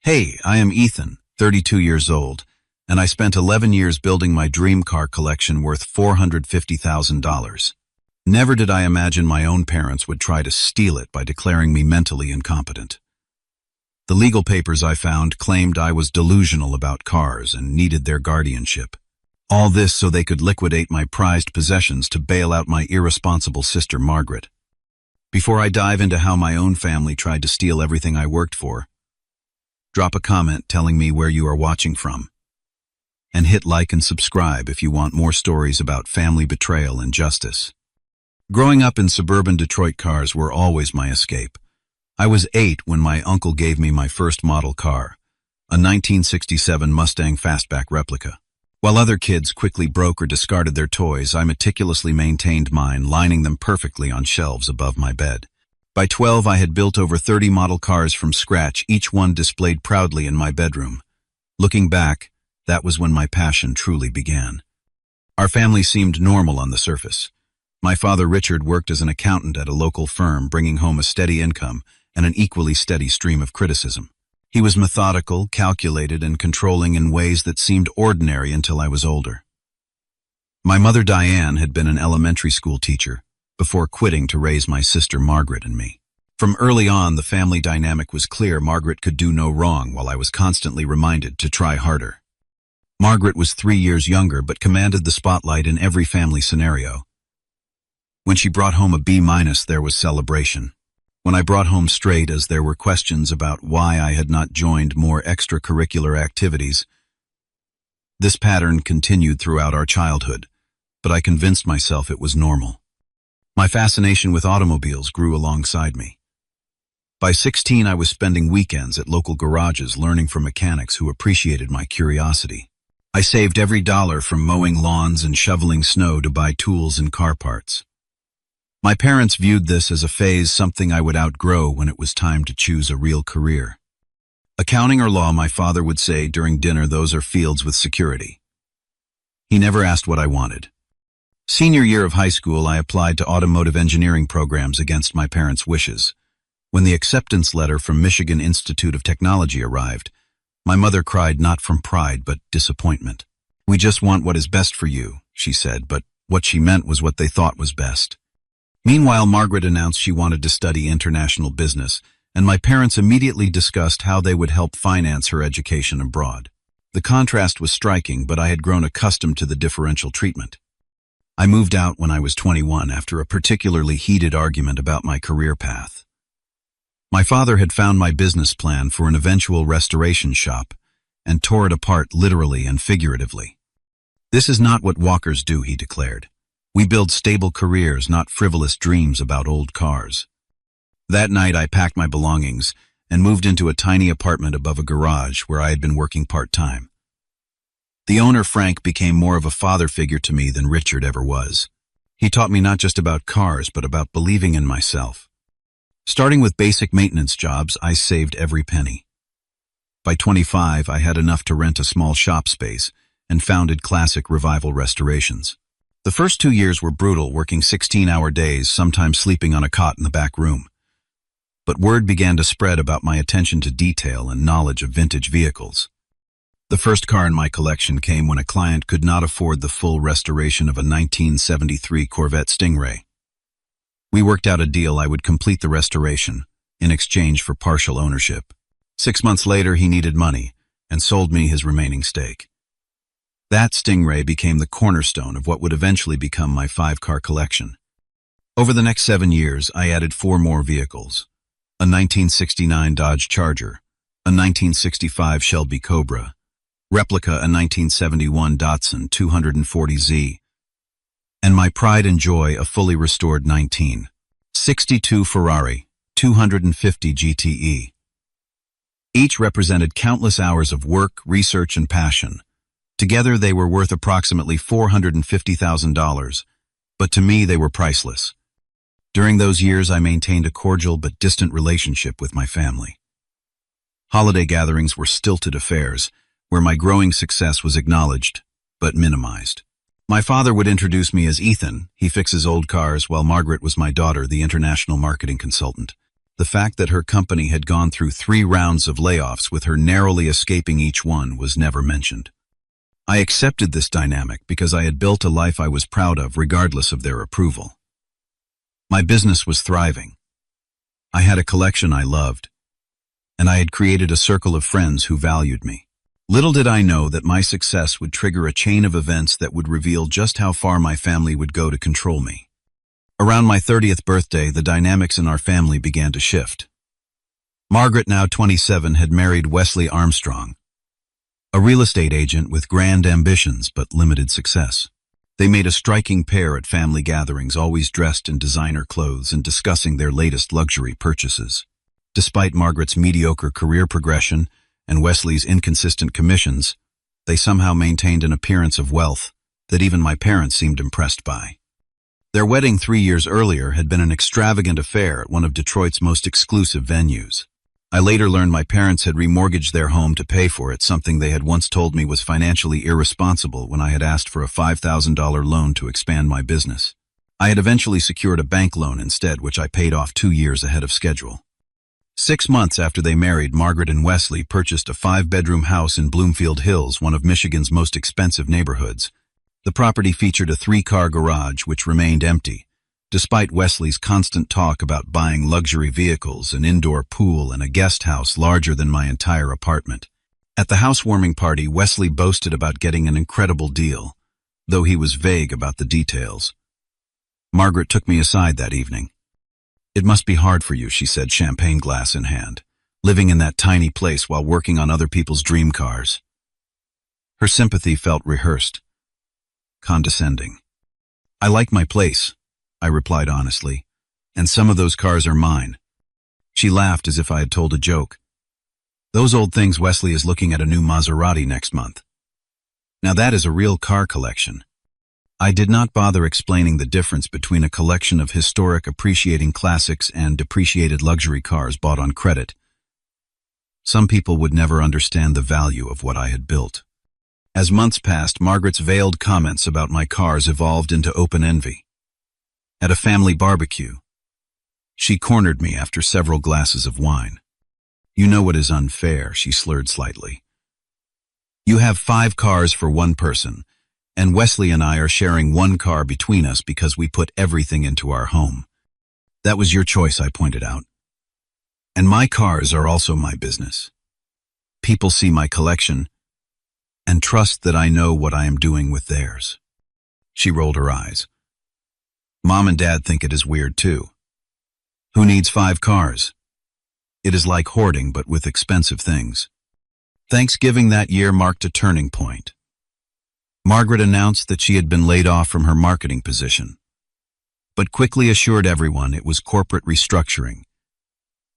Hey, I am Ethan, 32 years old, and I spent 11 years building my dream car collection worth $450,000. Never did I imagine my own parents would try to steal it by declaring me mentally incompetent. The legal papers I found claimed I was delusional about cars and needed their guardianship. All this so they could liquidate my prized possessions to bail out my irresponsible sister Margaret. Before I dive into how my own family tried to steal everything I worked for, drop a comment telling me where you are watching from. And hit like and subscribe if you want more stories about family betrayal and justice. Growing up in suburban Detroit, cars were always my escape. I was 8 when my uncle gave me my first model car, a 1967 Mustang fastback replica. While other kids quickly broke or discarded their toys, I meticulously maintained mine, lining them perfectly on shelves above my bed. By 12, I had built over 30 model cars from scratch, each one displayed proudly in my bedroom. Looking back, that was when my passion truly began. Our family seemed normal on the surface. My father, Richard, worked as an accountant at a local firm, bringing home a steady income and an equally steady stream of criticism. He was methodical, calculated, and controlling in ways that seemed ordinary until I was older. My mother, Diane, had been an elementary school teacher, before quitting to raise my sister Margaret and me. From early on, the family dynamic was clear. Margaret could do no wrong, while I was constantly reminded to try harder. Margaret was 3 years younger, but commanded the spotlight in every family scenario. When she brought home a B-, there was celebration. When I brought home straight A's, there were questions about why I had not joined more extracurricular activities. This pattern continued throughout our childhood, but I convinced myself it was normal. My fascination with automobiles grew alongside me. By 16, I was spending weekends at local garages learning from mechanics who appreciated my curiosity. I saved every dollar from mowing lawns and shoveling snow to buy tools and car parts. My parents viewed this as a phase, something I would outgrow when it was time to choose a real career. Accounting or law, my father would say during dinner, those are fields with security. He never asked what I wanted. Senior year of high school, I applied to automotive engineering programs against my parents' wishes. When the acceptance letter from Michigan Institute of Technology arrived, my mother cried, not from pride, but disappointment. "We just want what is best for you," she said, but what she meant was what they thought was best. Meanwhile, Margaret announced she wanted to study international business, and my parents immediately discussed how they would help finance her education abroad. The contrast was striking, but I had grown accustomed to the differential treatment. I moved out when I was 21 after a particularly heated argument about my career path. My father had found my business plan for an eventual restoration shop and tore it apart literally and figuratively. "This is not what walkers do," he declared. "We build stable careers, not frivolous dreams about old cars." That night, I packed my belongings and moved into a tiny apartment above a garage where I had been working part-time. The owner, Frank, became more of a father figure to me than Richard ever was. He taught me not just about cars, but about believing in myself. Starting with basic maintenance jobs, I saved every penny. By 25, I had enough to rent a small shop space and founded Classic Revival Restorations. The first 2 years were brutal, working 16-hour days, sometimes sleeping on a cot in the back room. But word began to spread about my attention to detail and knowledge of vintage vehicles. The first car in my collection came when a client could not afford the full restoration of a 1973 Corvette Stingray. We worked out a deal. I would complete the restoration in exchange for partial ownership. 6 months later, he needed money and sold me his remaining stake. That Stingray became the cornerstone of what would eventually become my 5-car collection. Over the next 7 years, I added 4 more vehicles: a 1969 Dodge Charger, a 1965 Shelby Cobra, replica a 1971 Datsun 240Z, and my pride and joy, a fully restored 1962 Ferrari 250 GTE. Each represented countless hours of work, research, and passion. Together, they were worth approximately $450,000, but to me, they were priceless. During those years, I maintained a cordial but distant relationship with my family. Holiday gatherings were stilted affairs, where my growing success was acknowledged, but minimized. My father would introduce me as Ethan. He fixes old cars, while Margaret was my daughter, the international marketing consultant. The fact that her company had gone through 3 rounds of layoffs with her narrowly escaping each one was never mentioned. I accepted this dynamic because I had built a life I was proud of regardless of their approval. My business was thriving. I had a collection I loved, and I had created a circle of friends who valued me. Little did I know that my success would trigger a chain of events that would reveal just how far my family would go to control me. Around my 30th birthday, the dynamics in our family began to shift. Margaret, now 27, had married Wesley Armstrong, a real estate agent with grand ambitions but limited success. They made a striking pair at family gatherings, always dressed in designer clothes and discussing their latest luxury purchases. Despite Margaret's mediocre career progression and Wesley's inconsistent commissions, they somehow maintained an appearance of wealth that even my parents seemed impressed by. Their wedding 3 years earlier had been an extravagant affair at one of Detroit's most exclusive venues. I later learned my parents had remortgaged their home to pay for it, something they had once told me was financially irresponsible when I had asked for a $5,000 loan to expand my business. I had eventually secured a bank loan instead, which I paid off 2 years ahead of schedule. 6 months after they married, Margaret and Wesley purchased a 5-bedroom house in Bloomfield Hills, one of Michigan's most expensive neighborhoods. The property featured a 3-car garage which remained empty, despite Wesley's constant talk about buying luxury vehicles, an indoor pool, and a guest house larger than my entire apartment. At the housewarming party, Wesley boasted about getting an incredible deal, though he was vague about the details. Margaret took me aside that evening. "It must be hard for you," she said, champagne glass in hand, "living in that tiny place while working on other people's dream cars." Her sympathy felt rehearsed, condescending. "I like my place," I replied honestly, "and some of those cars are mine." She laughed as if I had told a joke. "Those old things, Wesley is looking at a new Maserati next month. Now that is a real car collection." I did not bother explaining the difference between a collection of historic appreciating classics and depreciated luxury cars bought on credit. Some people would never understand the value of what I had built. As months passed, Margaret's veiled comments about my cars evolved into open envy. At a family barbecue, she cornered me after several glasses of wine. "You know what is unfair," she slurred slightly. "You have 5 cars for one person, and Wesley and I are sharing 1 car between us because we put everything into our home." "That was your choice," I pointed out. "And my cars are also my business. People see my collection and trust that I know what I am doing with theirs." She rolled her eyes. "Mom and Dad think it is weird too. Who needs 5 cars? It is like hoarding, but with expensive things." Thanksgiving that year marked a turning point. Margaret announced that she had been laid off from her marketing position, but quickly assured everyone it was corporate restructuring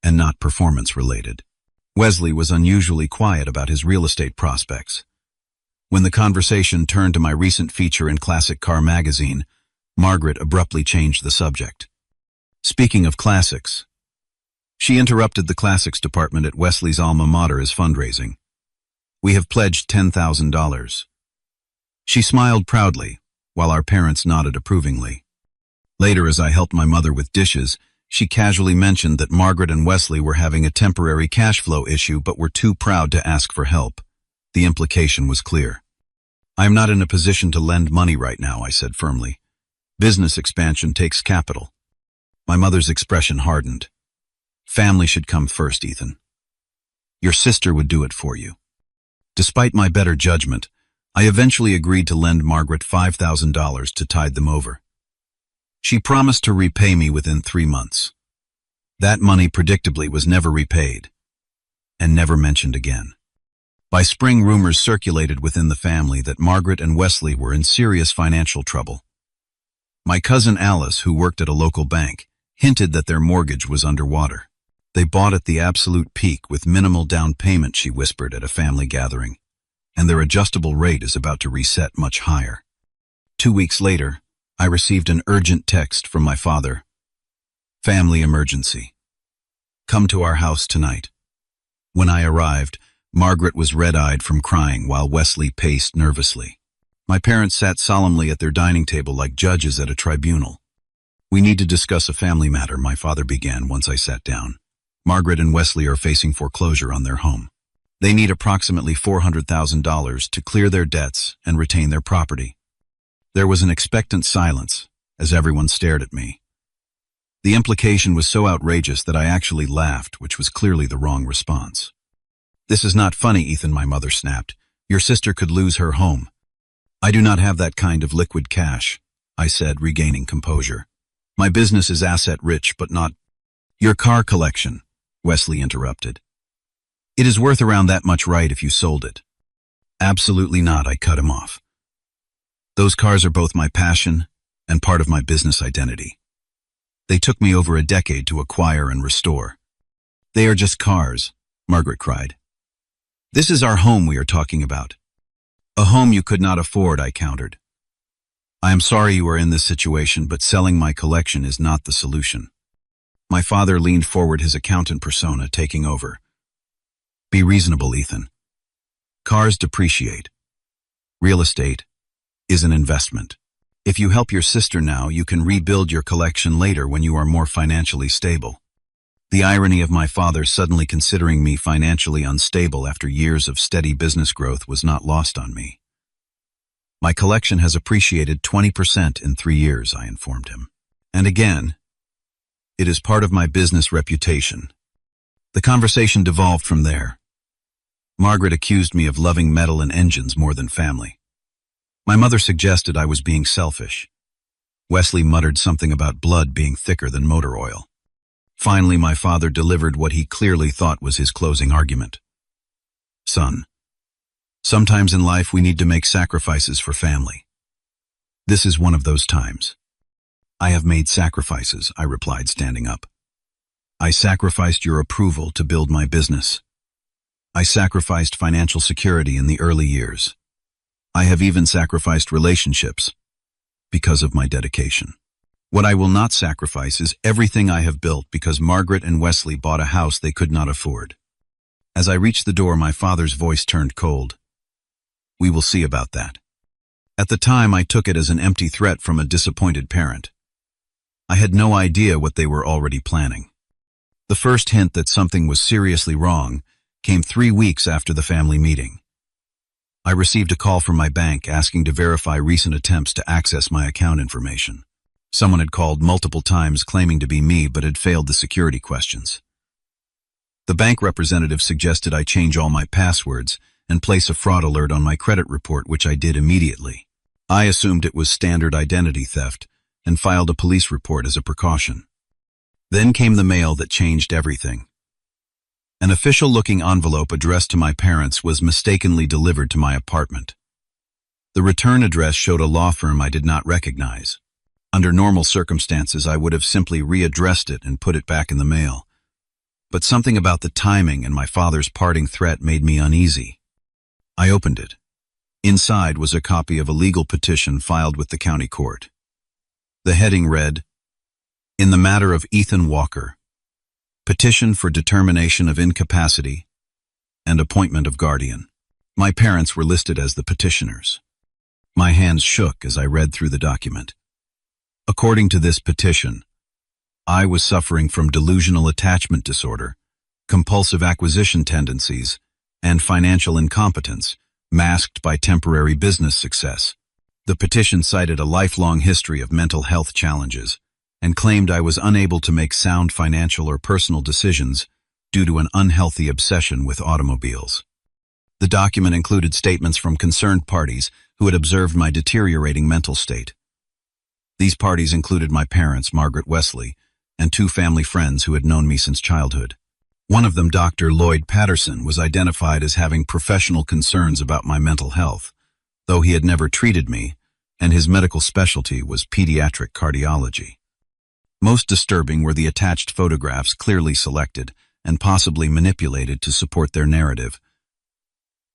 and not performance-related. Wesley was unusually quiet about his real estate prospects. When the conversation turned to my recent feature in Classic Car magazine, Margaret abruptly changed the subject. "Speaking of classics," she interrupted, "the classics department at Wesley's alma mater is fundraising. We have pledged $10,000. She smiled proudly, while our parents nodded approvingly. Later, as I helped my mother with dishes, she casually mentioned that Margaret and Wesley were having a temporary cash flow issue but were too proud to ask for help. The implication was clear. "I am not in a position to lend money right now," I said firmly. "Business expansion takes capital." My mother's expression hardened. "Family should come first, Ethan. Your sister would do it for you." Despite my better judgment, I eventually agreed to lend Margaret $5,000 to tide them over. She promised to repay me within 3 months. That money predictably was never repaid, and never mentioned again. By spring, rumors circulated within the family that Margaret and Wesley were in serious financial trouble. My cousin Alice, who worked at a local bank, hinted that their mortgage was underwater. "They bought at the absolute peak with minimal down payment," she whispered at a family gathering, "and their adjustable rate is about to reset much higher." 2 weeks later, I received an urgent text from my father. "Family emergency. Come to our house tonight." When I arrived, Margaret was red-eyed from crying while Wesley paced nervously. My parents sat solemnly at their dining table like judges at a tribunal. "We need to discuss a family matter," my father began once I sat down. Margaret and Wesley are facing foreclosure on their home. They need approximately $400,000 to clear their debts and retain their property. There was an expectant silence as everyone stared at me. The implication was so outrageous that I actually laughed, which was clearly the wrong response. "This is not funny, Ethan," my mother snapped. "Your sister could lose her home." "I do not have that kind of liquid cash," I said, regaining composure. "My business is asset-rich, but not—" "Your car collection," Wesley interrupted. "It is worth around that much, right, if you sold it?" "Absolutely not," I cut him off. "Those cars are both my passion and part of my business identity. They took me over a decade to acquire and restore." "They are just cars," Margaret cried. "This is our home we are talking about." "A home you could not afford," I countered. "I am sorry you are in this situation, but selling my collection is not the solution." My father leaned forward, his accountant persona taking over. "Be reasonable, Ethan. Cars depreciate. Real estate is an investment. If you help your sister now, you can rebuild your collection later when you are more financially stable." The irony of my father suddenly considering me financially unstable after years of steady business growth was not lost on me. "My collection has appreciated 20% in 3 years," I informed him. "And again, it is part of my business reputation." The conversation devolved from there. Margaret accused me of loving metal and engines more than family. My mother suggested I was being selfish. Wesley muttered something about blood being thicker than motor oil. Finally, my father delivered what he clearly thought was his closing argument. "Son, sometimes in life we need to make sacrifices for family. This is one of those times." "I have made sacrifices," I replied, standing up. "I sacrificed your approval to build my business. I sacrificed financial security in the early years. I have even sacrificed relationships because of my dedication. What I will not sacrifice is everything I have built because Margaret and Wesley bought a house they could not afford." As I reached the door, my father's voice turned cold. "We will see about that." At the time, I took it as an empty threat from a disappointed parent. I had no idea what they were already planning. The first hint that something was seriously wrong came 3 weeks after the family meeting. I received a call from my bank asking to verify recent attempts to access my account information. Someone had called multiple times claiming to be me but had failed the security questions. The bank representative suggested I change all my passwords and place a fraud alert on my credit report, which I did immediately. I assumed it was standard identity theft and filed a police report as a precaution. Then came the mail that changed everything. An official-looking envelope addressed to my parents was mistakenly delivered to my apartment. The return address showed a law firm I did not recognize. Under normal circumstances, I would have simply readdressed it and put it back in the mail. But something about the timing and my father's parting threat made me uneasy. I opened it. Inside was a copy of a legal petition filed with the county court. The heading read, "In the matter of Ethan Walker, petition for determination of incapacity and appointment of guardian." My parents were listed as the petitioners. My hands shook as I read through the document. According to this petition, I was suffering from delusional attachment disorder, compulsive acquisition tendencies, and financial incompetence, masked by temporary business success. The petition cited a lifelong history of mental health challenges and claimed I was unable to make sound financial or personal decisions due to an unhealthy obsession with automobiles. The document included statements from concerned parties who had observed my deteriorating mental state. These parties included my parents, Margaret Wesley, and 2 family friends who had known me since childhood. One of them, Dr. Lloyd Patterson, was identified as having professional concerns about my mental health, though he had never treated me, and his medical specialty was pediatric cardiology. Most disturbing were the attached photographs, clearly selected and possibly manipulated to support their narrative.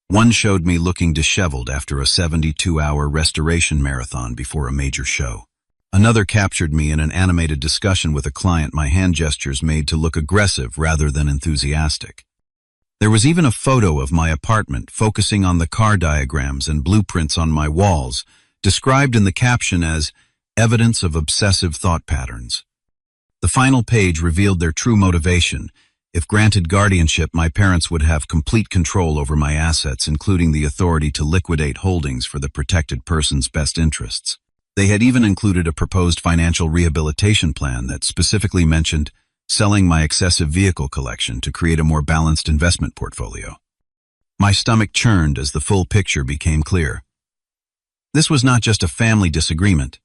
One showed me looking disheveled after a 72-hour restoration marathon before a major show. Another captured me in an animated discussion with a client, my hand gestures made to look aggressive rather than enthusiastic. There was even a photo of my apartment focusing on the car diagrams and blueprints on my walls, described in the caption as evidence of obsessive thought patterns. The final page revealed their true motivation, If granted guardianship, my parents would have complete control over my assets, including the authority to liquidate holdings for the protected person's best interests. They had even included a proposed financial rehabilitation plan that specifically mentioned selling my excessive vehicle collection to create a more balanced investment portfolio. My stomach churned as the full picture became clear. This was not just a family disagreement.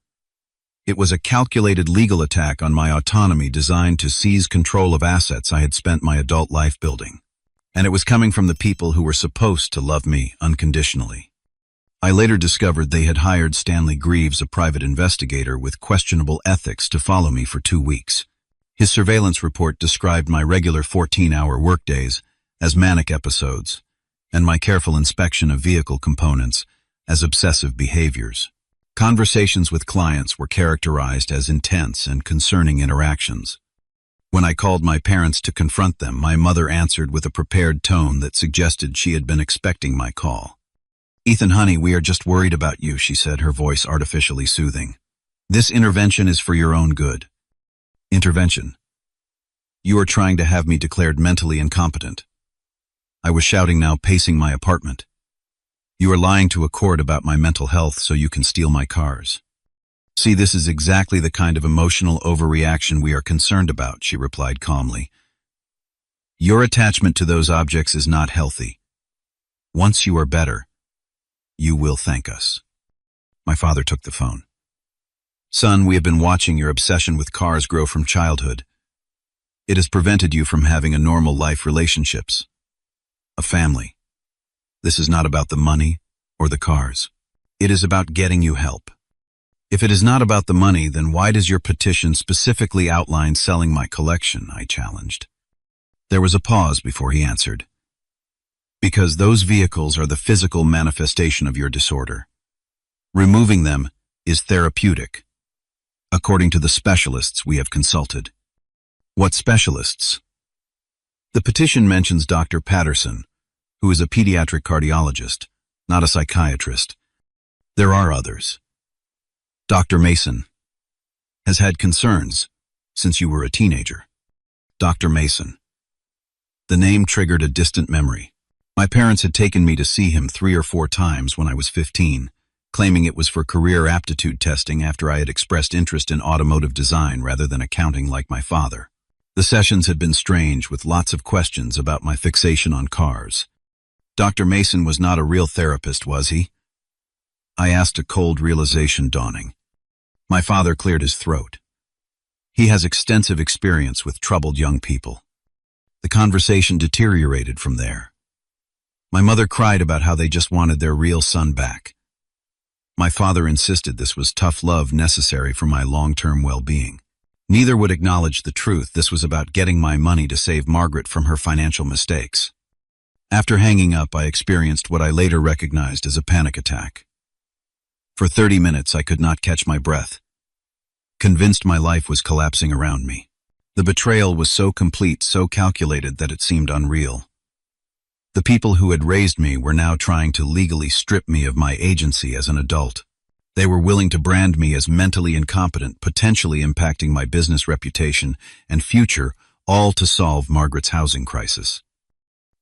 It was a calculated legal attack on my autonomy designed to seize control of assets I had spent my adult life building. And it was coming from the people who were supposed to love me unconditionally. I later discovered they had hired Stanley Greaves, a private investigator with questionable ethics, to follow me for 2 weeks. His surveillance report described my regular 14-hour workdays as manic episodes, and my careful inspection of vehicle components as obsessive behaviors. Conversations with clients were characterized as intense and concerning interactions. When I called my parents to confront them, my mother answered with a prepared tone that suggested she had been expecting my call. "Ethan, honey, we are just worried about you," she said, her voice artificially soothing. "This intervention is for your own good." "Intervention? You are trying to have me declared mentally incompetent." I was shouting now, pacing my apartment. "You are lying to a court about my mental health so you can steal my cars." "See, this is exactly the kind of emotional overreaction we are concerned about," she replied calmly. "Your attachment to those objects is not healthy. Once you are better, you will thank us." My father took the phone. "Son, we have been watching your obsession with cars grow from childhood. It has prevented you from having a normal life, relationships, a family. This is not about the money or the cars. It is about getting you help. If it is not about the money, then why does your petition specifically outline selling my collection?" I challenged. There was a pause before he answered. "Because those vehicles are the physical manifestation of your disorder. Removing them is therapeutic, according to the specialists we have consulted." "What specialists?" The petition mentions Dr. Patterson, who is a pediatric cardiologist, not a psychiatrist. There are others. Dr. Mason has had concerns since you were a teenager. Dr. Mason. The name triggered a distant memory. My parents had taken me to see him 3 or 4 times when I was 15, claiming it was for career aptitude testing after I had expressed interest in automotive design rather than accounting like my father. The sessions had been strange, with lots of questions about my fixation on cars. Dr. Mason was not a real therapist, was he? I asked, a cold realization dawning. My father cleared his throat. He has extensive experience with troubled young people. The conversation deteriorated from there. My mother cried about how they just wanted their real son back. My father insisted this was tough love necessary for my long-term well-being. Neither would acknowledge the truth. This was about getting my money to save Margaret from her financial mistakes. After hanging up, I experienced what I later recognized as a panic attack. For 30 minutes, I could not catch my breath, convinced my life was collapsing around me. The betrayal was so complete, so calculated that it seemed unreal. The people who had raised me were now trying to legally strip me of my agency as an adult. They were willing to brand me as mentally incompetent, potentially impacting my business reputation and future, all to solve Margaret's housing crisis.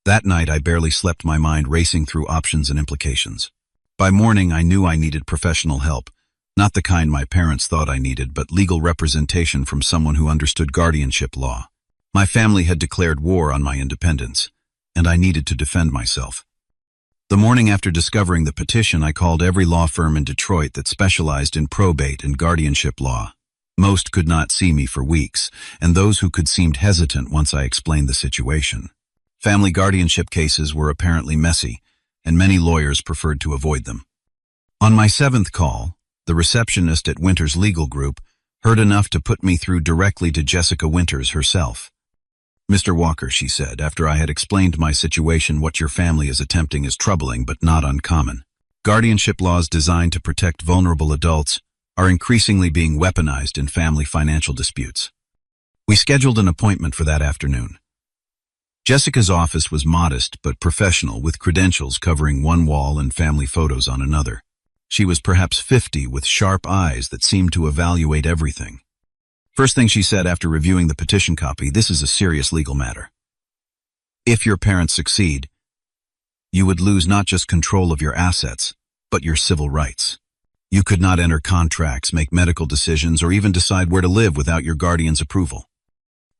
That night, I barely slept, my mind racing through options and implications. By morning, I knew I needed professional help, not the kind my parents thought I needed, but legal representation from someone who understood guardianship law. My family had declared war on my independence, and I needed to defend myself. The morning after discovering the petition, I called every law firm in Detroit that specialized in probate and guardianship law. Most could not see me for weeks, and those who could seemed hesitant once I explained the situation. Family guardianship cases were apparently messy, and many lawyers preferred to avoid them. On my 7th call, the receptionist at Winters Legal Group heard enough to put me through directly to Jessica Winters herself. "Mr. Walker," she said, after I had explained my situation, "what your family is attempting is troubling but not uncommon. Guardianship laws designed to protect vulnerable adults are increasingly being weaponized in family financial disputes." We scheduled an appointment for that afternoon. Jessica's office was modest but professional, with credentials covering one wall and family photos on another. She was perhaps 50, with sharp eyes that seemed to evaluate everything. First thing she said after reviewing the petition copy, "This is a serious legal matter. If your parents succeed, you would lose not just control of your assets, but your civil rights. You could not enter contracts, make medical decisions, or even decide where to live without your guardian's approval.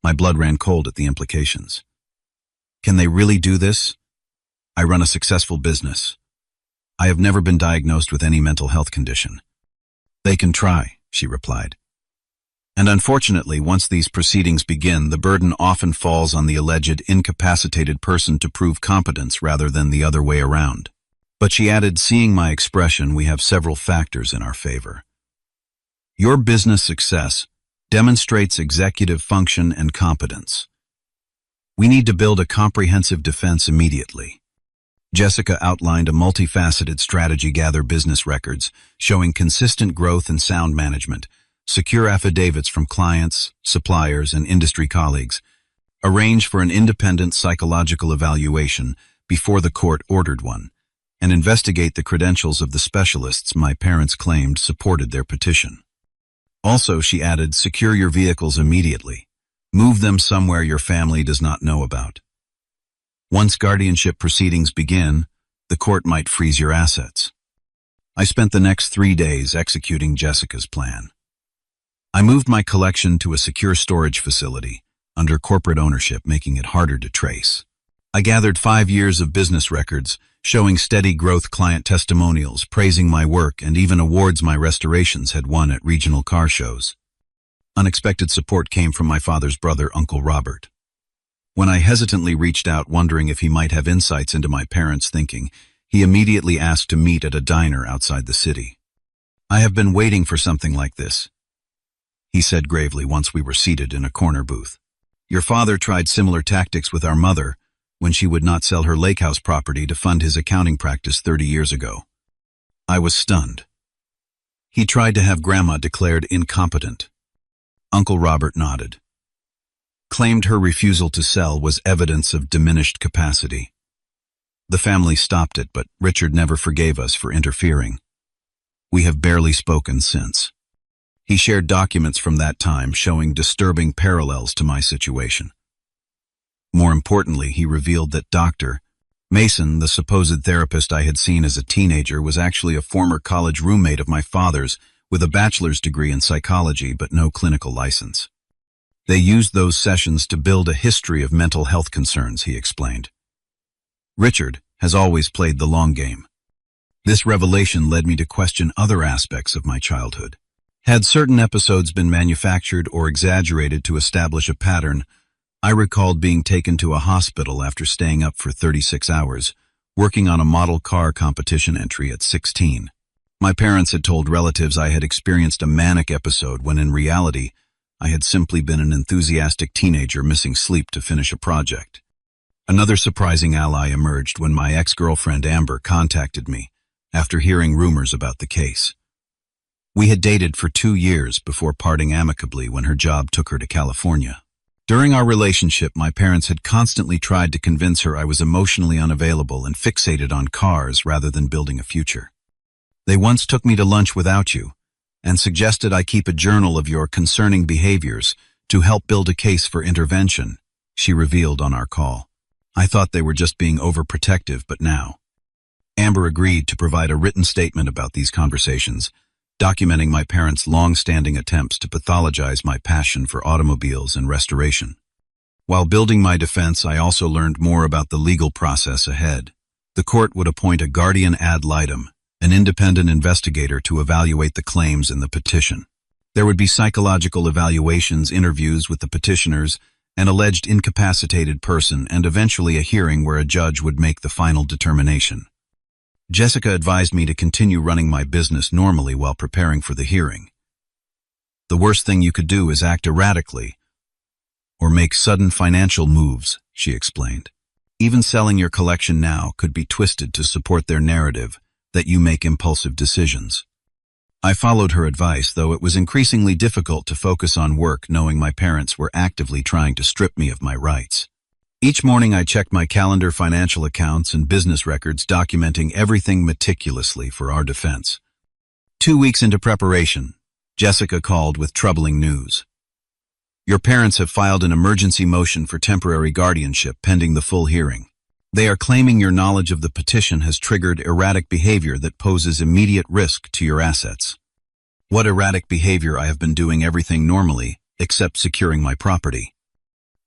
My blood ran cold at the implications. Can they really do this? I run a successful business. I have never been diagnosed with any mental health condition. They can try, she replied. And unfortunately, once these proceedings begin, the burden often falls on the alleged incapacitated person to prove competence rather than the other way around. But she added, seeing my expression, we have several factors in our favor. Your business success demonstrates executive function and competence. We need to build a comprehensive defense immediately. Jessica outlined a multifaceted strategy: gather business records, showing consistent growth and sound management, secure affidavits from clients, suppliers, and industry colleagues, arrange for an independent psychological evaluation before the court ordered one, and investigate the credentials of the specialists my parents claimed supported their petition. Also, she added, secure your vehicles immediately. Move them somewhere your family does not know about. Once guardianship proceedings begin, the court might freeze your assets. I spent the next 3 days executing Jessica's plan. I moved my collection to a secure storage facility under corporate ownership, making it harder to trace. I gathered 5 years of business records, showing steady growth, client testimonials, praising my work, and even awards my restorations had won at regional car shows. Unexpected support came from my father's brother, Uncle Robert. When I hesitantly reached out, wondering if he might have insights into my parents' thinking, he immediately asked to meet at a diner outside the city. I have been waiting for something like this, he said gravely once we were seated in a corner booth. Your father tried similar tactics with our mother when she would not sell her lake house property to fund his accounting practice 30 years ago. I was stunned. He tried to have Grandma declared incompetent. Uncle Robert nodded. Claimed her refusal to sell was evidence of diminished capacity. The family stopped it, but Richard never forgave us for interfering. We have barely spoken since. He shared documents from that time showing disturbing parallels to my situation. More importantly, he revealed that Dr. Mason, the supposed therapist I had seen as a teenager, was actually a former college roommate of my father's with a bachelor's degree in psychology but no clinical license. They used those sessions to build a history of mental health concerns, he explained. Richard has always played the long game. This revelation led me to question other aspects of my childhood. Had certain episodes been manufactured or exaggerated to establish a pattern? I recalled being taken to a hospital after staying up for 36 hours, working on a model car competition entry at 16. My parents had told relatives I had experienced a manic episode when in reality, I had simply been an enthusiastic teenager missing sleep to finish a project. Another surprising ally emerged when my ex-girlfriend Amber contacted me after hearing rumors about the case. We had dated for 2 years before parting amicably when her job took her to California. During our relationship, my parents had constantly tried to convince her I was emotionally unavailable and fixated on cars rather than building a future. They once took me to lunch without you and suggested I keep a journal of your concerning behaviors to help build a case for intervention, she revealed on our call. I thought they were just being overprotective, but now. Amber agreed to provide a written statement about these conversations, documenting my parents' long-standing attempts to pathologize my passion for automobiles and restoration. While building my defense, I also learned more about the legal process ahead. The court would appoint a guardian ad litem, an independent investigator to evaluate the claims in the petition. There would be psychological evaluations, interviews with the petitioners, an alleged incapacitated person, and eventually a hearing where a judge would make the final determination. Jessica advised me to continue running my business normally while preparing for the hearing. The worst thing you could do is act erratically or make sudden financial moves, she explained. Even selling your collection now could be twisted to support their narrative that you make impulsive decisions. I followed her advice, though it was increasingly difficult to focus on work knowing my parents were actively trying to strip me of my rights. Each morning I checked my calendar, financial accounts, and business records, documenting everything meticulously for our defense. 2 weeks into preparation, Jessica called with troubling news. Your parents have filed an emergency motion for temporary guardianship pending the full hearing. They are claiming your knowledge of the petition has triggered erratic behavior that poses immediate risk to your assets. What erratic behavior? I have been doing everything normally, except securing my property.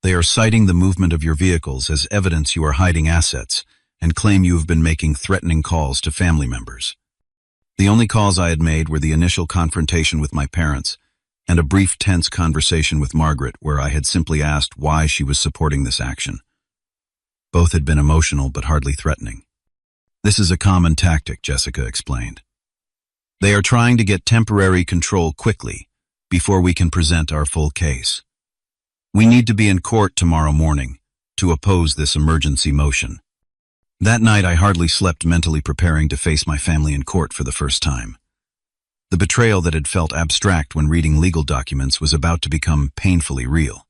They are citing the movement of your vehicles as evidence you are hiding assets, and claim you have been making threatening calls to family members. The only calls I had made were the initial confrontation with my parents, and a brief tense conversation with Margaret where I had simply asked why she was supporting this action. Both had been emotional but hardly threatening. This is a common tactic, Jessica explained. They are trying to get temporary control quickly, before we can present our full case. We need to be in court tomorrow morning to oppose this emergency motion. That night I hardly slept, mentally preparing to face my family in court for the first time. The betrayal that had felt abstract when reading legal documents was about to become painfully real.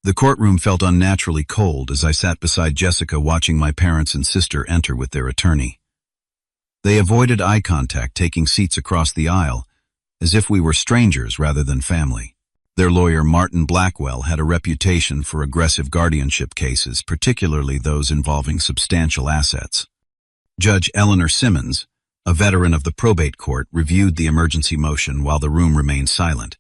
The courtroom felt unnaturally cold as I sat beside Jessica watching my parents and sister enter with their attorney. They avoided eye contact, taking seats across the aisle, as if we were strangers rather than family. Their lawyer, Martin Blackwell, had a reputation for aggressive guardianship cases, particularly those involving substantial assets. Judge Eleanor Simmons, a veteran of the probate court, reviewed the emergency motion while the room remained silent.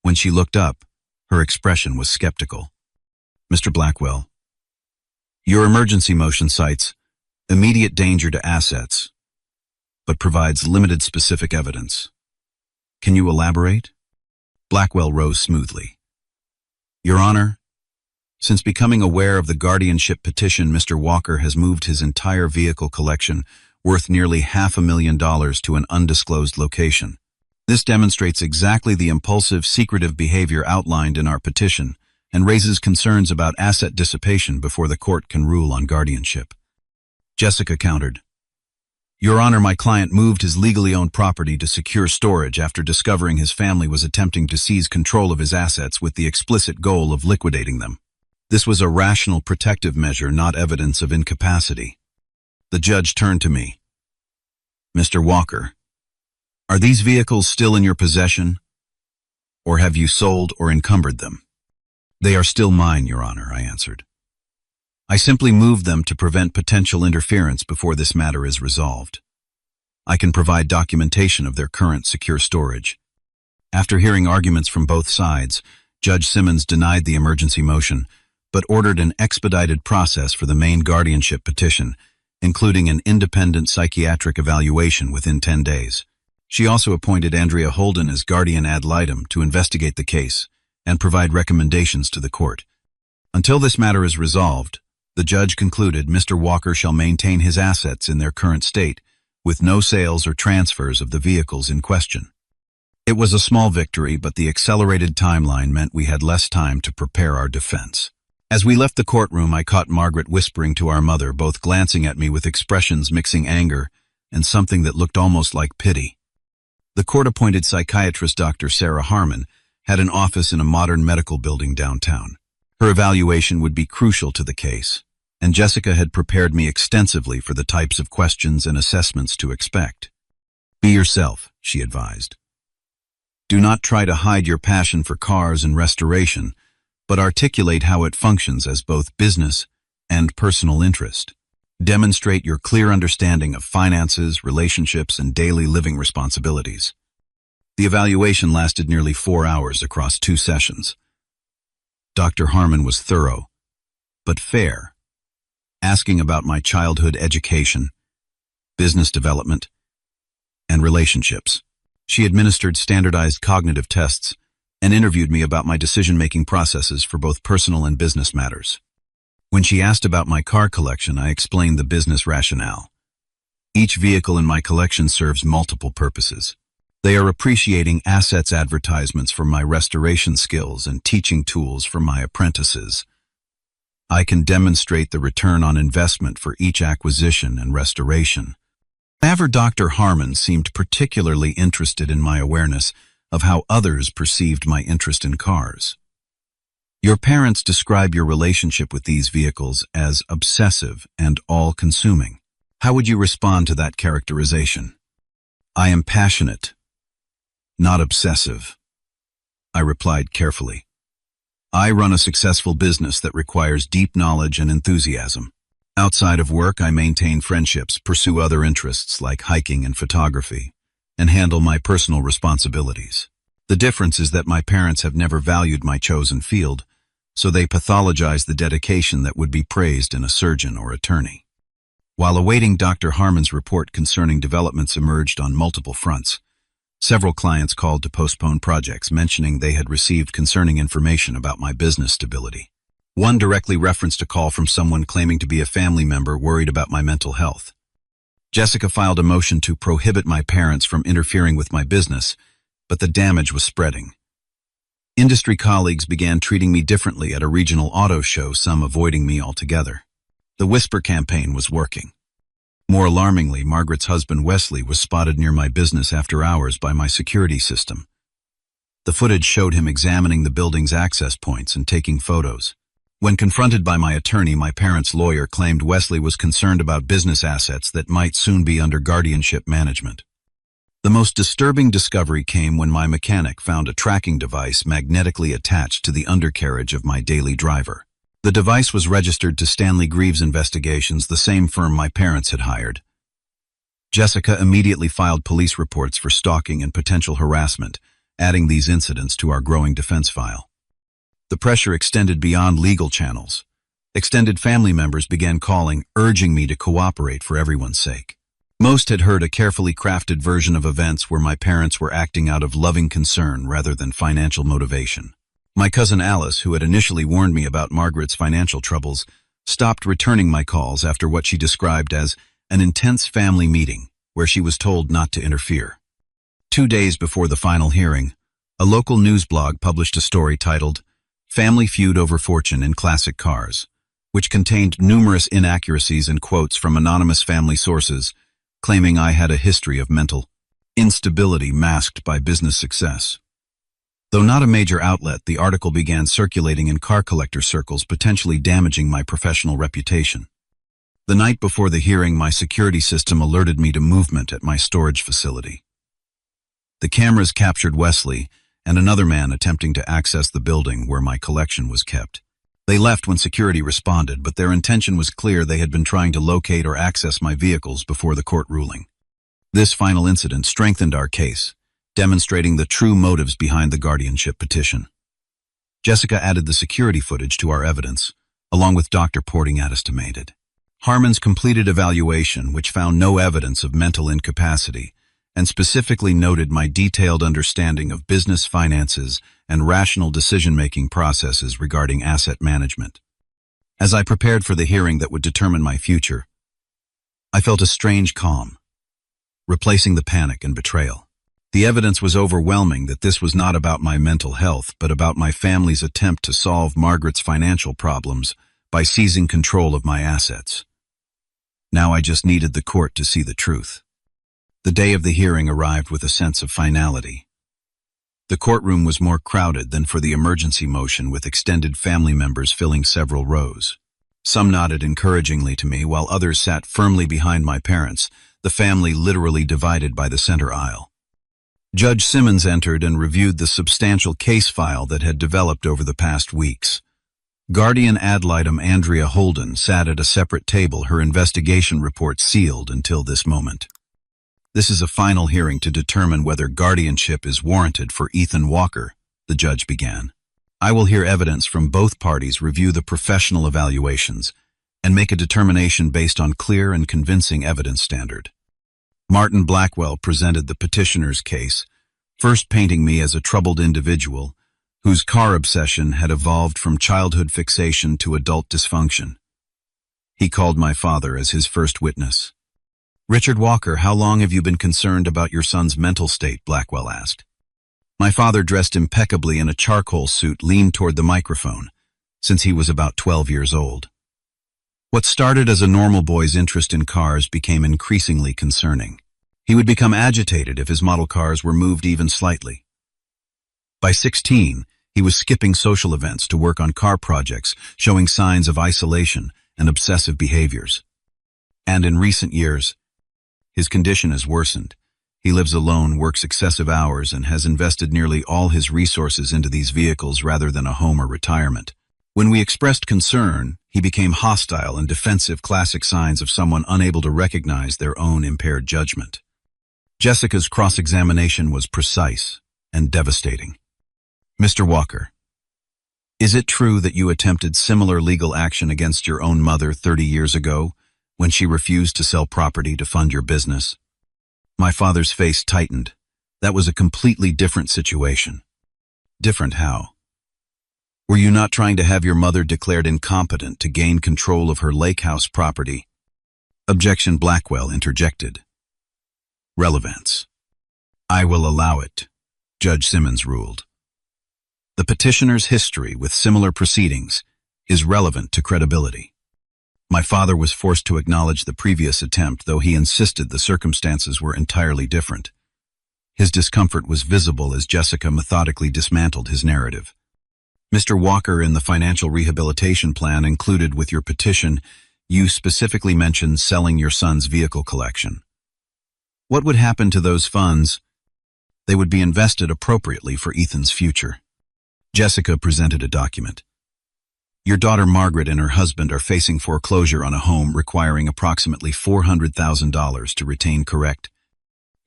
When she looked up, her expression was skeptical. Mr. Blackwell, your emergency motion cites immediate danger to assets, but provides limited specific evidence. Can you elaborate? Blackwell rose smoothly. Your Honor, since becoming aware of the guardianship petition, Mr. Walker has moved his entire vehicle collection, worth nearly $500,000, to an undisclosed location. This demonstrates exactly the impulsive, secretive behavior outlined in our petition and raises concerns about asset dissipation before the court can rule on guardianship. Jessica countered. Your Honor, my client moved his legally owned property to secure storage after discovering his family was attempting to seize control of his assets with the explicit goal of liquidating them. This was a rational protective measure, not evidence of incapacity. The judge turned to me. Mr. Walker, are these vehicles still in your possession, or have you sold or encumbered them? They are still mine, Your Honor, I answered. I simply moved them to prevent potential interference before this matter is resolved. I can provide documentation of their current secure storage. After hearing arguments from both sides, Judge Simmons denied the emergency motion, but ordered an expedited process for the main guardianship petition, including an independent psychiatric evaluation within 10 days. She also appointed Andrea Holden as guardian ad litem to investigate the case and provide recommendations to the court. Until this matter is resolved, the judge concluded Mr. Walker shall maintain his assets in their current state, with no sales or transfers of the vehicles in question. It was a small victory, but the accelerated timeline meant we had less time to prepare our defense. As we left the courtroom, I caught Margaret whispering to our mother, both glancing at me with expressions mixing anger and something that looked almost like pity. The court-appointed psychiatrist Dr. Sarah Harmon had an office in a modern medical building downtown. Her evaluation would be crucial to the case, and Jessica had prepared me extensively for the types of questions and assessments to expect. Be yourself, she advised. Do not try to hide your passion for cars and restoration, but articulate how it functions as both business and personal interest. Demonstrate your clear understanding of finances, relationships, and daily living responsibilities. The evaluation lasted nearly 4 hours across 2 sessions. Dr. Harmon was thorough, but fair, asking about my childhood education, business development, and relationships. She administered standardized cognitive tests and interviewed me about my decision-making processes for both personal and business matters. When she asked about my car collection, I explained the business rationale. Each vehicle in my collection serves multiple purposes. They are appreciating assets advertisements for my restoration skills and teaching tools for my apprentices. I can demonstrate the return on investment for each acquisition and restoration. However, Dr. Harmon seemed particularly interested in my awareness of how others perceived my interest in cars. Your parents describe your relationship with these vehicles as obsessive and all-consuming. How would you respond to that characterization? I am passionate, not obsessive, I replied carefully. I run a successful business that requires deep knowledge and enthusiasm. Outside of work, I maintain friendships, pursue other interests like hiking and photography, and handle my personal responsibilities. The difference is that my parents have never valued my chosen field, so they pathologize the dedication that would be praised in a surgeon or attorney. While awaiting Dr. Harmon's report concerning developments emerged on multiple fronts, several clients called to postpone projects, mentioning they had received concerning information about my business stability. One directly referenced a call from someone claiming to be a family member worried about my mental health. Jessica filed a motion to prohibit my parents from interfering with my business, but the damage was spreading. Industry colleagues began treating me differently at a regional auto show, some avoiding me altogether. The whisper campaign was working. More alarmingly, Margaret's husband Wesley was spotted near my business after hours by my security system. The footage showed him examining the building's access points and taking photos. When confronted by my attorney, my parents' lawyer claimed Wesley was concerned about business assets that might soon be under guardianship management. The most disturbing discovery came when my mechanic found a tracking device magnetically attached to the undercarriage of my daily driver. The device was registered to Stanley Greaves Investigations, the same firm my parents had hired. Jessica immediately filed police reports for stalking and potential harassment, adding these incidents to our growing defense file. The pressure extended beyond legal channels. Extended family members began calling, urging me to cooperate for everyone's sake. Most had heard a carefully crafted version of events where my parents were acting out of loving concern rather than financial motivation. My cousin Alice, who had initially warned me about Margaret's financial troubles, stopped returning my calls after what she described as an intense family meeting where she was told not to interfere. 2 days before the final hearing, a local news blog published a story titled "Family Feud Over Fortune in Classic Cars," which contained numerous inaccuracies and quotes from anonymous family sources, claiming I had a history of mental instability masked by business success. Though not a major outlet, the article began circulating in car collector circles, potentially damaging my professional reputation. The night before the hearing, my security system alerted me to movement at my storage facility. The cameras captured Wesley and another man attempting to access the building where my collection was kept. They left when security responded, but their intention was clear. They had been trying to locate or access my vehicles before the court ruling. This final incident strengthened our case, demonstrating the true motives behind the guardianship petition. Jessica added the security footage to our evidence, along with Dr. Porting estimated. Harmon's completed evaluation, which found no evidence of mental incapacity, and specifically noted my detailed understanding of business finances and rational decision-making processes regarding asset management. As I prepared for the hearing that would determine my future, I felt a strange calm, replacing the panic and betrayal. The evidence was overwhelming that this was not about my mental health, but about my family's attempt to solve Margaret's financial problems by seizing control of my assets. Now I just needed the court to see the truth. The day of the hearing arrived with a sense of finality. The courtroom was more crowded than for the emergency motion, with extended family members filling several rows. Some nodded encouragingly to me, while others sat firmly behind my parents, the family literally divided by the center aisle. Judge Simmons entered and reviewed the substantial case file that had developed over the past weeks. Guardian ad litem Andrea Holden sat at a separate table, her investigation report sealed until this moment. "This is a final hearing to determine whether guardianship is warranted for Ethan Walker," the judge began. "I will hear evidence from both parties, review the professional evaluations, and make a determination based on clear and convincing evidence standard." Martin Blackwell presented the petitioner's case, first painting me as a troubled individual whose car obsession had evolved from childhood fixation to adult dysfunction. He called my father as his first witness. "Richard Walker, how long have you been concerned about your son's mental state?" Blackwell asked. My father, dressed impeccably in a charcoal suit, leaned toward the microphone, since he was about 12 years old. What started as a normal boy's interest in cars became increasingly concerning. He would become agitated if his model cars were moved even slightly. By 16, he was skipping social events to work on car projects, showing signs of isolation and obsessive behaviors. And in recent years, his condition has worsened. He lives alone, works excessive hours, and has invested nearly all his resources into these vehicles rather than a home or retirement. When we expressed concern, he became hostile and defensive, classic signs of someone unable to recognize their own impaired judgment. Jessica's cross-examination was precise and devastating. Mr. Walker, is it true that you attempted similar legal action against your own mother 30 years ago when she refused to sell property to fund your business? My father's face tightened. That was a completely different situation. Different how? Were you not trying to have your mother declared incompetent to gain control of her lake house property? Objection. Blackwell interjected. Relevance. I will allow it, Judge Simmons ruled. The petitioner's history with similar proceedings is relevant to credibility. My father was forced to acknowledge the previous attempt, though he insisted the circumstances were entirely different. His discomfort was visible as Jessica methodically dismantled his narrative. Mr. Walker, in the financial rehabilitation plan included with your petition, you specifically mentioned selling your son's vehicle collection. What would happen to those funds? They would be invested appropriately for Ethan's future. Jessica presented a document. Your daughter Margaret and her husband are facing foreclosure on a home requiring approximately $400,000 to retain correct.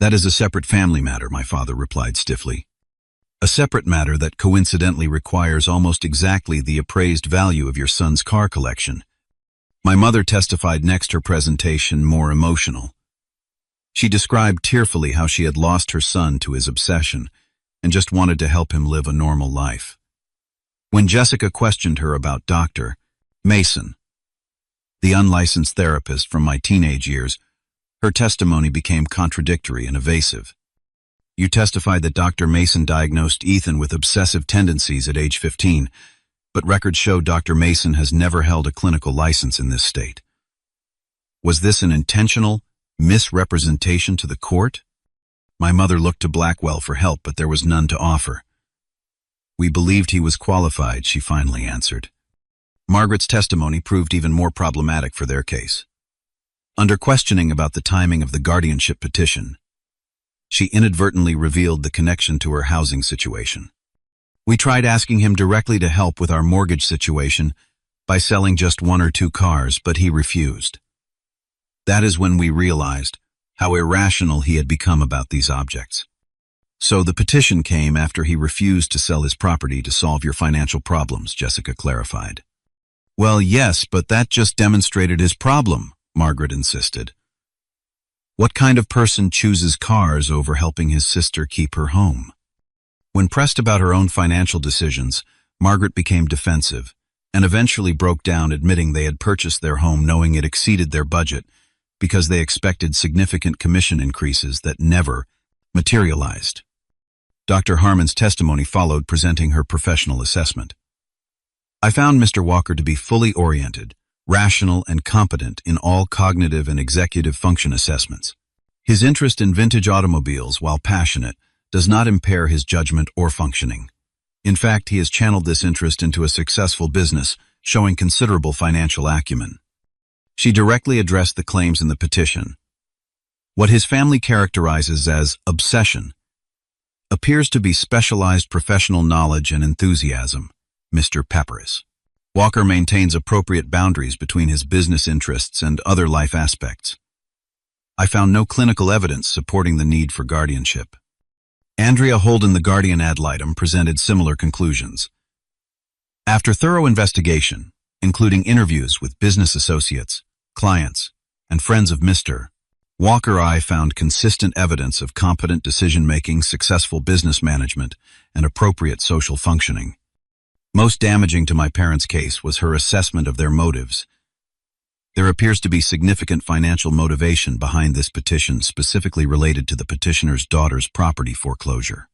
That is a separate family matter, my father replied stiffly. A separate matter that coincidentally requires almost exactly the appraised value of your son's car collection. My mother testified next, her presentation more emotional. She described tearfully how she had lost her son to his obsession and just wanted to help him live a normal life. When Jessica questioned her about Dr. Mason, the unlicensed therapist from my teenage years, her testimony became contradictory and evasive. You testified that Dr. Mason diagnosed Ethan with obsessive tendencies at age 15, but records show Dr. Mason has never held a clinical license in this state. Was this an intentional misrepresentation to the court? My mother looked to Blackwell for help, but there was none to offer. We believed he was qualified, she finally answered. Margaret's testimony proved even more problematic for their case. Under questioning about the timing of the guardianship petition, she inadvertently revealed the connection to her housing situation. We tried asking him directly to help with our mortgage situation by selling just 1 or 2 cars, but he refused. That is when we realized how irrational he had become about these objects. So the petition came after he refused to sell his property to solve your financial problems, Jessica clarified. Well, yes, but that just demonstrated his problem, Margaret insisted. What kind of person chooses cars over helping his sister keep her home? When pressed about her own financial decisions, Margaret became defensive and eventually broke down, admitting they had purchased their home knowing it exceeded their budget because they expected significant commission increases that never materialized. Dr. Harmon's testimony followed, presenting her professional assessment. I found Mr. Walker to be fully oriented, rational, and competent in all cognitive and executive function assessments. His interest in vintage automobiles, while passionate, does not impair his judgment or functioning. In fact, he has channeled this interest into a successful business, showing considerable financial acumen. She directly addressed the claims in the petition. What his family characterizes as obsession appears to be specialized professional knowledge and enthusiasm, Mr. Pepperis. Walker maintains appropriate boundaries between his business interests and other life aspects. I found no clinical evidence supporting the need for guardianship. Andrea Holden, the guardian ad litem, presented similar conclusions. After thorough investigation, including interviews with business associates, clients, and friends of Mr. Walker, I found consistent evidence of competent decision-making, successful business management, and appropriate social functioning. Most damaging to my parents' case was her assessment of their motives. There appears to be significant financial motivation behind this petition, specifically related to the petitioner's daughter's property foreclosure.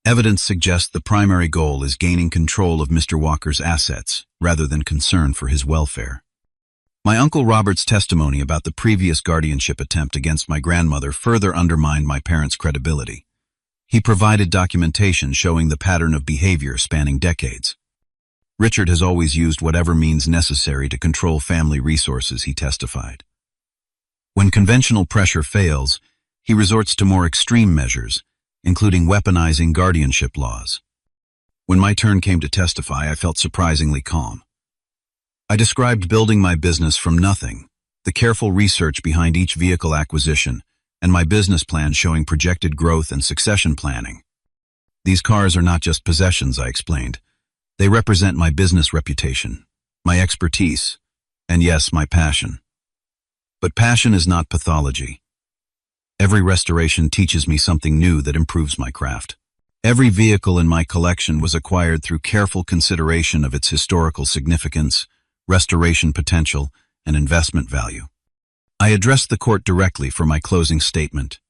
Evidence suggests the primary goal is gaining control of Mr. Walker's assets, rather than concern for his welfare. My Uncle Robert's testimony about the previous guardianship attempt against my grandmother further undermined my parents' credibility. He provided documentation showing the pattern of behavior spanning decades. Richard has always used whatever means necessary to control family resources, he testified. When conventional pressure fails, he resorts to more extreme measures, including weaponizing guardianship laws. When my turn came to testify, I felt surprisingly calm. I described building my business from nothing, the careful research behind each vehicle acquisition, and my business plan showing projected growth and succession planning. These cars are not just possessions, I explained. They represent my business reputation, my expertise, and yes, my passion. But passion is not pathology. Every restoration teaches me something new that improves my craft. Every vehicle in my collection was acquired through careful consideration of its historical significance, restoration potential, and investment value. I addressed the court directly for my closing statement.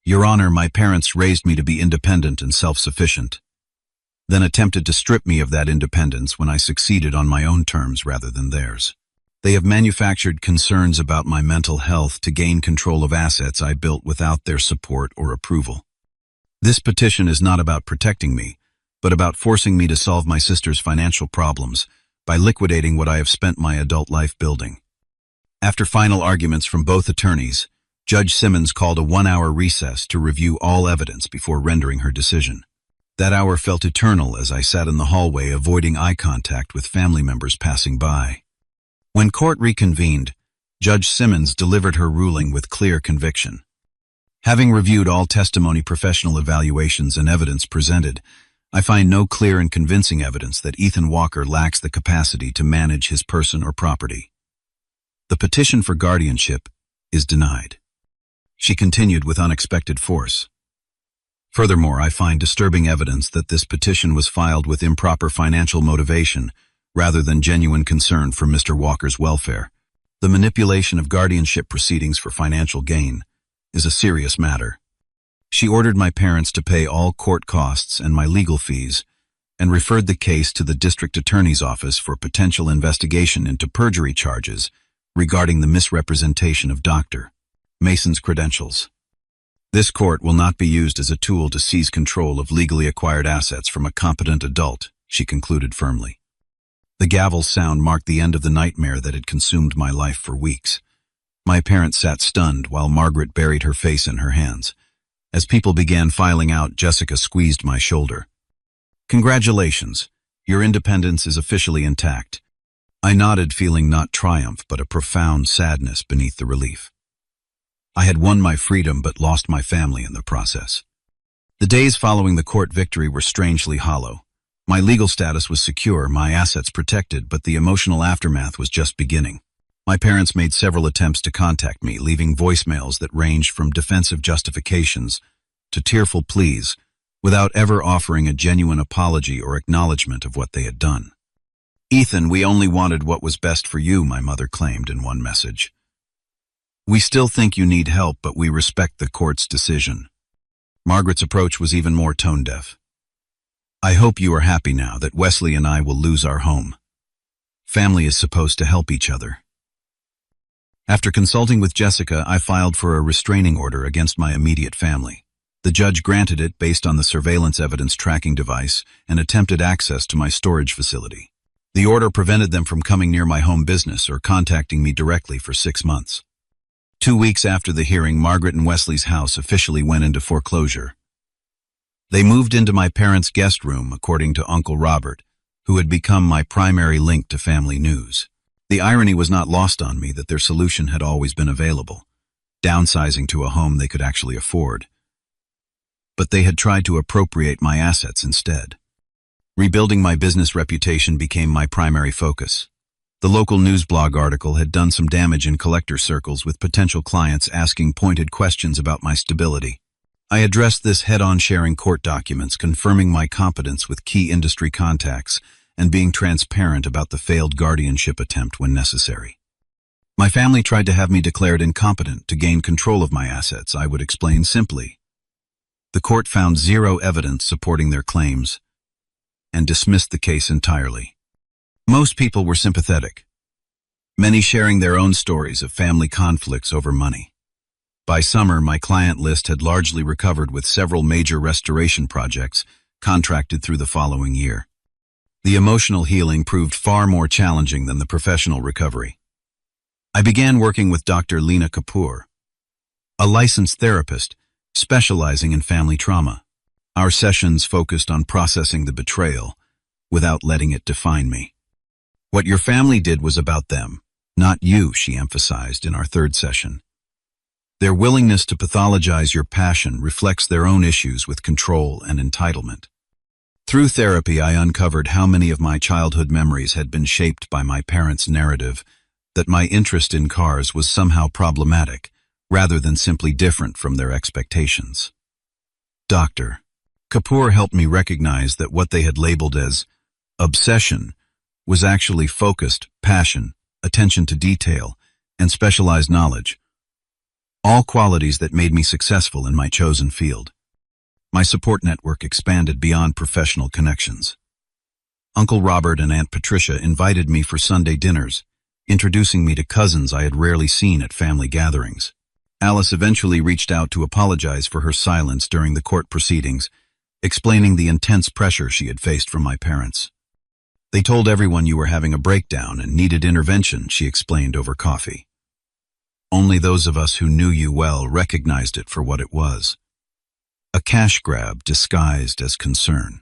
Your Honor, my parents raised me to be independent and self-sufficient, then attempted to strip me of that independence when I succeeded on my own terms rather than theirs. They have manufactured concerns about my mental health to gain control of assets I built without their support or approval. This petition is not about protecting me, but about forcing me to solve my sister's financial problems by liquidating what I have spent my adult life building. After final arguments from both attorneys, Judge Simmons called a 1-hour recess to review all evidence before rendering her decision. That hour felt eternal as I sat in the hallway avoiding eye contact with family members passing by. When court reconvened, Judge Simmons delivered her ruling with clear conviction. Having reviewed all testimony, professional evaluations, and evidence presented, I find no clear and convincing evidence that Ethan Walker lacks the capacity to manage his person or property. The petition for guardianship is denied. She continued with unexpected force. Furthermore, I find disturbing evidence that this petition was filed with improper financial motivation rather than genuine concern for Mr. Walker's welfare. The manipulation of guardianship proceedings for financial gain is a serious matter. She ordered my parents to pay all court costs and my legal fees and referred the case to the district attorney's office for potential investigation into perjury charges regarding the misrepresentation of Dr. Mason's credentials. This court will not be used as a tool to seize control of legally acquired assets from a competent adult, she concluded firmly. The gavel's sound marked the end of the nightmare that had consumed my life for weeks. My parents sat stunned while Margaret buried her face in her hands. As people began filing out, Jessica squeezed my shoulder. Congratulations, your independence is officially intact. I nodded, feeling not triumph but a profound sadness beneath the relief. I had won my freedom but lost my family in the process. The days following the court victory were strangely hollow. My legal status was secure, my assets protected, but the emotional aftermath was just beginning. My parents made several attempts to contact me, leaving voicemails that ranged from defensive justifications to tearful pleas, without ever offering a genuine apology or acknowledgement of what they had done. Ethan, we only wanted what was best for you, my mother claimed in one message. We still think you need help, but we respect the court's decision. Margaret's approach was even more tone-deaf. I hope you are happy now that Wesley and I will lose our home. Family is supposed to help each other. After consulting with Jessica, I filed for a restraining order against my immediate family. The judge granted it based on the surveillance evidence tracking device and attempted access to my storage facility. The order prevented them from coming near my home business or contacting me directly for 6 months. 2 weeks after the hearing, Margaret and Wesley's house officially went into foreclosure. They moved into my parents' guest room, according to Uncle Robert, who had become my primary link to family news. The irony was not lost on me that their solution had always been available, downsizing to a home they could actually afford. But they had tried to appropriate my assets instead. Rebuilding my business reputation became my primary focus. The local news blog article had done some damage in collector circles, with potential clients asking pointed questions about my stability. I addressed this head-on, sharing court documents, confirming my competence with key industry contacts, and being transparent about the failed guardianship attempt when necessary. My family tried to have me declared incompetent to gain control of my assets. I would explain simply. The court found zero evidence supporting their claims and dismissed the case entirely. Most people were sympathetic, many sharing their own stories of family conflicts over money. By summer, my client list had largely recovered, with several major restoration projects contracted through the following year. The emotional healing proved far more challenging than the professional recovery. I began working with Dr. Lena Kapoor, a licensed therapist specializing in family trauma. Our sessions focused on processing the betrayal without letting it define me. What your family did was about them, not you, she emphasized in our third session. Their willingness to pathologize your passion reflects their own issues with control and entitlement. Through therapy, I uncovered how many of my childhood memories had been shaped by my parents' narrative that my interest in cars was somehow problematic, rather than simply different from their expectations. Dr. Kapoor helped me recognize that what they had labeled as obsession was actually focused passion, attention to detail, and specialized knowledge, all qualities that made me successful in my chosen field. My support network expanded beyond professional connections. Uncle Robert and Aunt Patricia invited me for Sunday dinners, introducing me to cousins I had rarely seen at family gatherings. Alice eventually reached out to apologize for her silence during the court proceedings, explaining the intense pressure she had faced from my parents. They told everyone you were having a breakdown and needed intervention, she explained over coffee. Only those of us who knew you well recognized it for what it was. A cash grab disguised as concern.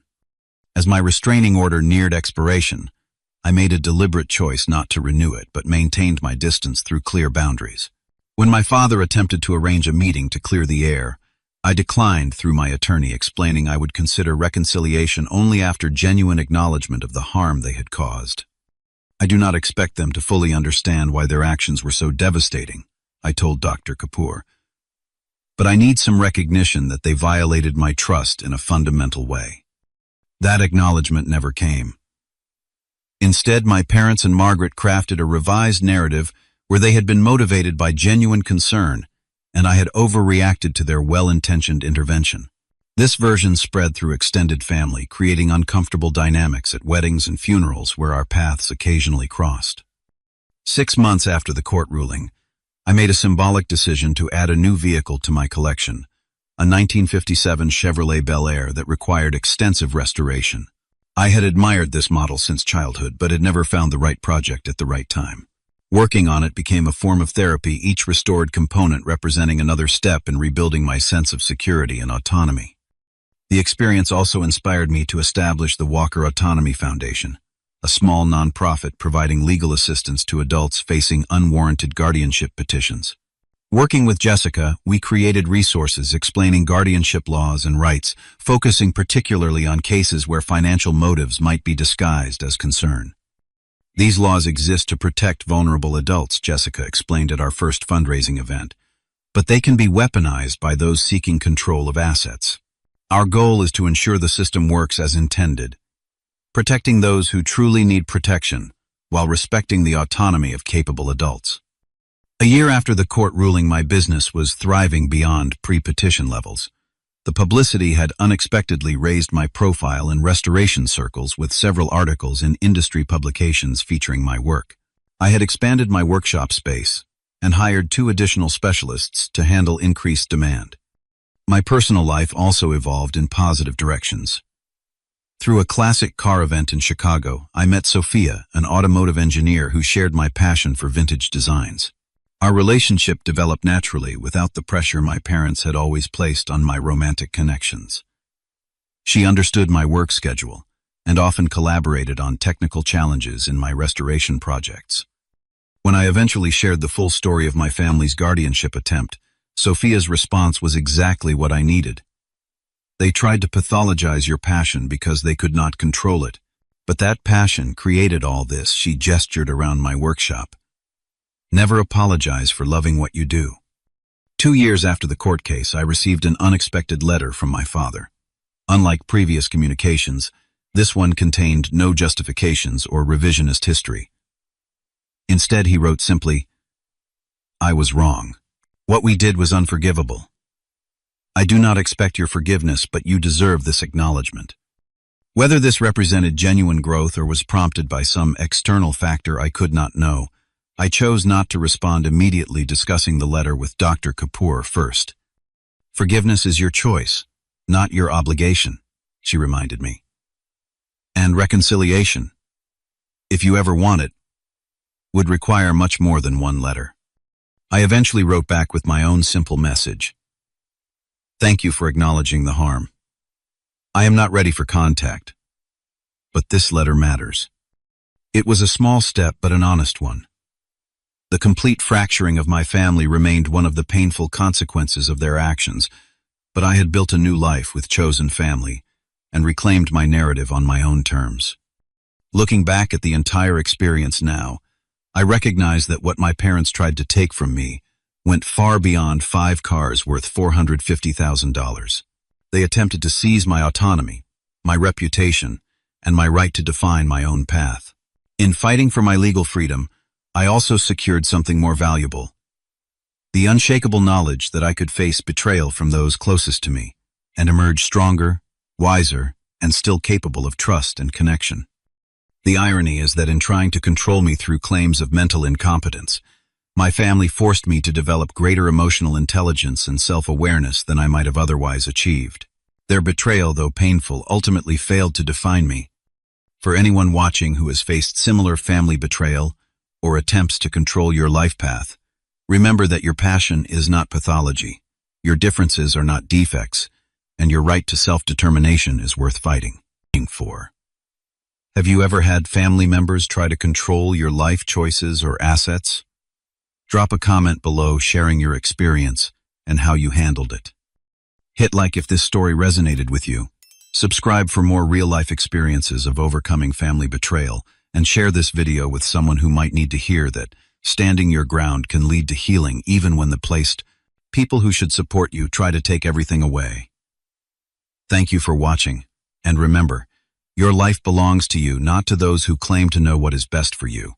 As my restraining order neared expiration, I made a deliberate choice not to renew it, but maintained my distance through clear boundaries. When my father attempted to arrange a meeting to clear the air, I declined through my attorney, explaining I would consider reconciliation only after genuine acknowledgement of the harm they had caused. I do not expect them to fully understand why their actions were so devastating, I told Dr. Kapoor. But I need some recognition that they violated my trust in a fundamental way. That acknowledgement never came. Instead, my parents and Margaret crafted a revised narrative where they had been motivated by genuine concern, and I had overreacted to their well-intentioned intervention. This version spread through extended family, creating uncomfortable dynamics at weddings and funerals where our paths occasionally crossed. 6 months after the court ruling, I made a symbolic decision to add a new vehicle to my collection, a 1957 Chevrolet Bel Air that required extensive restoration. I had admired this model since childhood, but had never found the right project at the right time. Working on it became a form of therapy, each restored component representing another step in rebuilding my sense of security and autonomy. The experience also inspired me to establish the Walker Autonomy Foundation, a small nonprofit providing legal assistance to adults facing unwarranted guardianship petitions. Working with Jessica, we created resources explaining guardianship laws and rights, focusing particularly on cases where financial motives might be disguised as concern. These laws exist to protect vulnerable adults, Jessica explained at our first fundraising event, but they can be weaponized by those seeking control of assets. Our goal is to ensure the system works as intended, protecting those who truly need protection while respecting the autonomy of capable adults. A year after the court ruling, my business was thriving beyond pre-petition levels. The publicity had unexpectedly raised my profile in restoration circles, with several articles in industry publications featuring my work. I had expanded my workshop space and hired 2 additional specialists to handle increased demand. My personal life also evolved in positive directions. Through a classic car event in Chicago, I met Sophia, an automotive engineer who shared my passion for vintage designs. Our relationship developed naturally without the pressure my parents had always placed on my romantic connections. She understood my work schedule and often collaborated on technical challenges in my restoration projects. When I eventually shared the full story of my family's guardianship attempt, Sophia's response was exactly what I needed. They tried to pathologize your passion because they could not control it, but that passion created all this, she gestured around my workshop. Never apologize for loving what you do. 2 years after the court case, I received an unexpected letter from my father. Unlike previous communications, this one contained no justifications or revisionist history. Instead, he wrote simply, "I was wrong. What we did was unforgivable. I do not expect your forgiveness, but you deserve this acknowledgement." Whether this represented genuine growth or was prompted by some external factor I could not know, I chose not to respond immediately, discussing the letter with Dr. Kapoor first. "Forgiveness is your choice, not your obligation," she reminded me. "And reconciliation, if you ever want it, would require much more than one letter." I eventually wrote back with my own simple message. Thank you for acknowledging the harm. I am not ready for contact, but this letter matters. It was a small step, but an honest one. The complete fracturing of my family remained one of the painful consequences of their actions, but I had built a new life with chosen family and reclaimed my narrative on my own terms. Looking back at the entire experience now, I recognize that what my parents tried to take from me went far beyond 5 cars worth $450,000. They attempted to seize my autonomy, my reputation, and my right to define my own path. In fighting for my legal freedom, I also secured something more valuable: the unshakable knowledge that I could face betrayal from those closest to me and emerge stronger, wiser, and still capable of trust and connection. The irony is that in trying to control me through claims of mental incompetence, my family forced me to develop greater emotional intelligence and self-awareness than I might have otherwise achieved. Their betrayal, though painful, ultimately failed to define me. For anyone watching who has faced similar family betrayal or attempts to control your life path, remember that your passion is not pathology, your differences are not defects, and your right to self-determination is worth fighting for. Have you ever had family members try to control your life choices or assets? Drop a comment below sharing your experience and how you handled it. Hit like if this story resonated with you. Subscribe for more real-life experiences of overcoming family betrayal, and share this video with someone who might need to hear that standing your ground can lead to healing even when the people who should support you try to take everything away. Thank you for watching, and remember, your life belongs to you, not to those who claim to know what is best for you.